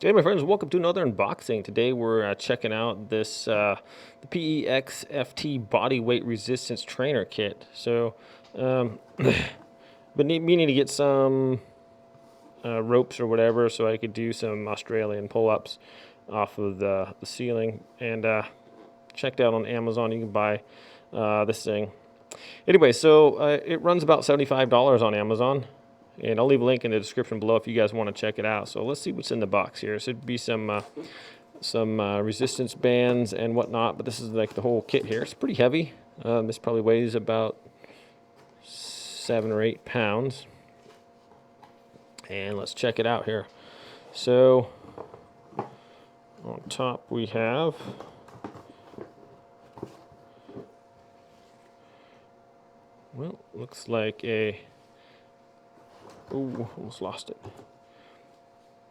Hey, my friends, welcome to another unboxing. Today we're checking out this the PEXFT Bodyweight Resistance Trainer Kit. So, but meaning to get some ropes or whatever so I could do some Australian pull-ups off of the ceiling. And checked out on Amazon, you can buy this thing. Anyway, so it runs about $75 on Amazon. And I'll leave a link in the description below if you guys want to check it out. So let's see what's in the box here. So it'd be some resistance bands and whatnot, but this is like the whole kit here. It's pretty heavy. This probably weighs about 7 or 8 pounds. And let's check it out here. So on top we have looks like a almost lost it.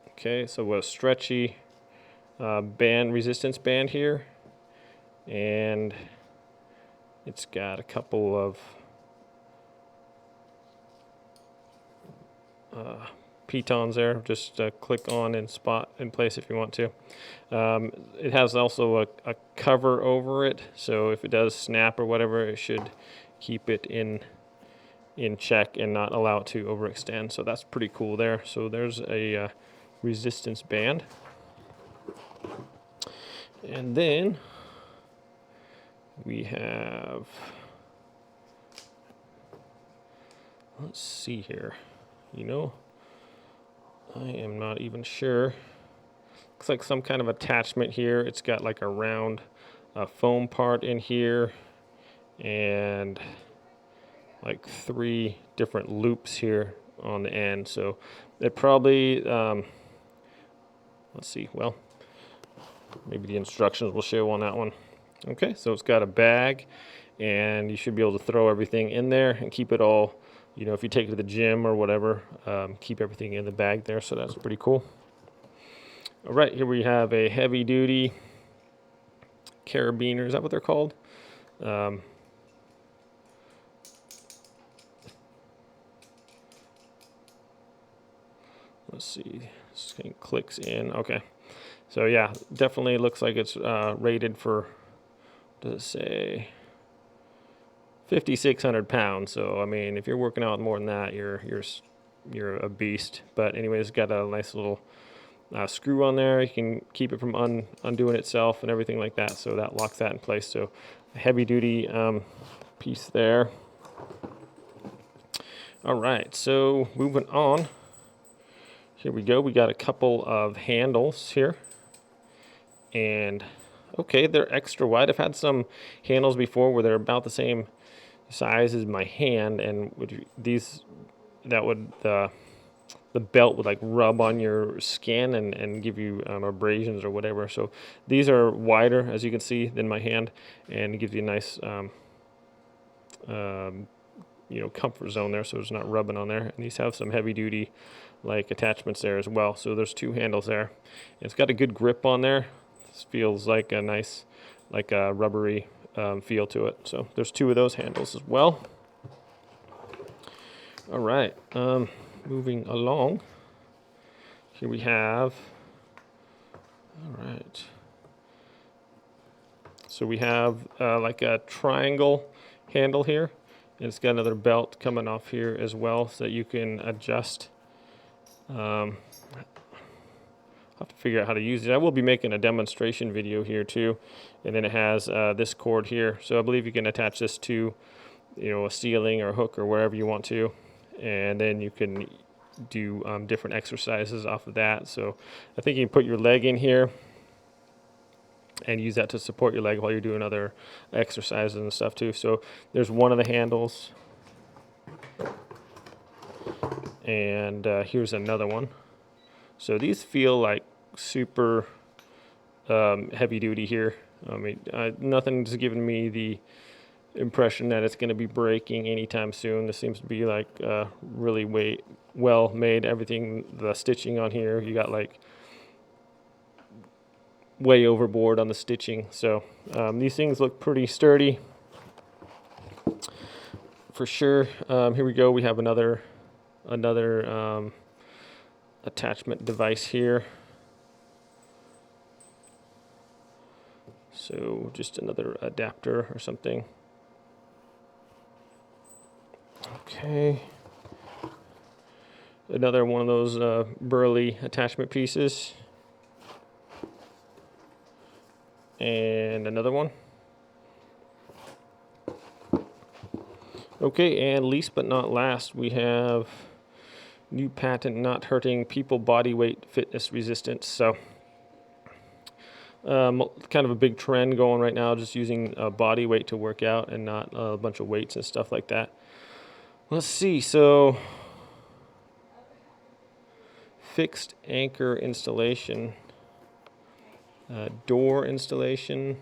Okay, so a stretchy resistance band here, and it's got a couple of pitons there. Just click on and spot in place if you want to. It has also a cover over it, so if it does snap or whatever, it should keep it in check and not allow it to overextend. So that's pretty cool there. So there's a resistance band. And then we have, let's see here, I am not even sure. Looks like some kind of attachment here. It's got like a round foam part in here and like 3 different loops here on the end. So it probably, let's see, well, maybe the instructions will show on that one. Okay, so it's got a bag, and you should be able to throw everything in there and keep it all, if you take it to the gym or whatever, keep everything in the bag there. So that's pretty cool. All right, here we have a heavy duty Carabiner. Is that what they're called? Let's see, this thing clicks in. Okay, so yeah, definitely looks like it's rated for, does it say 5,600 pounds? So I mean, if you're working out more than that, you're a beast. But anyways, it's got a nice little screw on there. You can keep it from undoing itself and everything like that. So that locks that in place. So a heavy duty piece there. All right, so moving on. Here we go. We got a couple of handles here. And okay, they're extra wide. I've had some handles before where they're about the same size as my hand, and the belt would like rub on your skin and give you abrasions or whatever. So these are wider, as you can see, than my hand, and it gives you a nice comfort zone there, so it's not rubbing on there. And these have some heavy duty like attachments there as well. So there's 2 handles there. It's got a good grip on there. This feels like a nice, like a rubbery feel to it. So there's 2 of those handles as well. All right, moving along. Here we have, all right. So we have like a triangle handle here. And it's got another belt coming off here as well, so that you can adjust. I'll have to figure out how to use it. I will be making a demonstration video here too. And then it has this cord here. So I believe you can attach this to, a ceiling or a hook or wherever you want to. And then you can do different exercises off of that. So I think you can put your leg in here and use that to support your leg while you're doing other exercises and stuff too. So there's one of the handles. And here's another one. So these feel like super heavy duty here. I mean, nothing's giving me the impression that it's going to be breaking anytime soon. This seems to be like really well made. Everything, the stitching on here, you got like way overboard on the stitching. So these things look pretty sturdy for sure. Here we go. We have another attachment device here. So just another adapter or something. Okay. Another one of those burly attachment pieces. And another one. Okay, and least but not last, we have new patent not hurting people body weight fitness resistance. So kind of a big trend going right now, just using body weight to work out and not a bunch of weights and stuff like that. Let's see, so fixed anchor installation, door installation,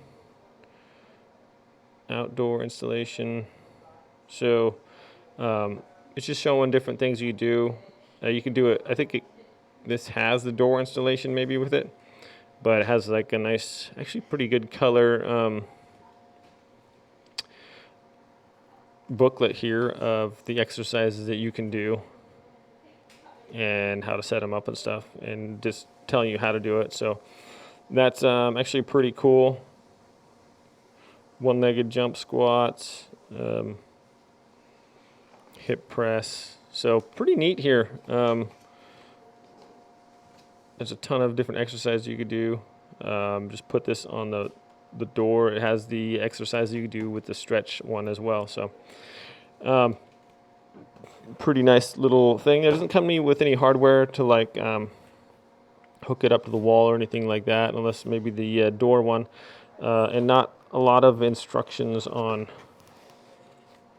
outdoor installation. So it's just showing different things you do. You can do it. I think this has the door installation maybe with it, but it has like a nice, actually pretty good color booklet here of the exercises that you can do and how to set them up and stuff, and just telling you how to do it. So that's actually pretty cool. One-legged jump squats, hip press. So pretty neat here. There's a ton of different exercises you could do. Just put this on the door. It has the exercise you could do with the stretch one as well. So pretty nice little thing. It doesn't come to me with any hardware to like hook it up to the wall or anything like that, unless maybe the door one, and not a lot of instructions on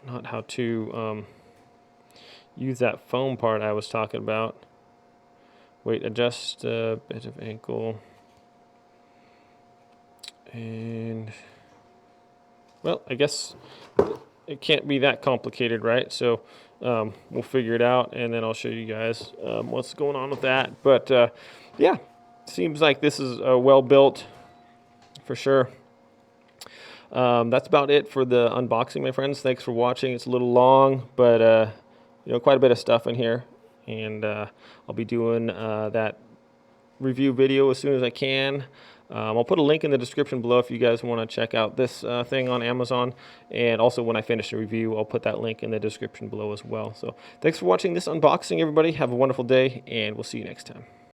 not how to use that foam part I was talking about. Weight adjust, bit of ankle, and well, I guess it can't be that complicated, right? So we'll figure it out, and then I'll show you guys what's going on with that. But yeah, seems like this is well built for sure. That's about it for the unboxing, my friends. Thanks for watching. It's a little long, but you know, quite a bit of stuff in here, and I'll be doing that review video as soon as I can. I'll put a link in the description below if you guys want to check out this thing on Amazon, and also when I finish the review, I'll put that link in the description below as well. So thanks for watching this unboxing, everybody. Have a wonderful day, and we'll see you next time.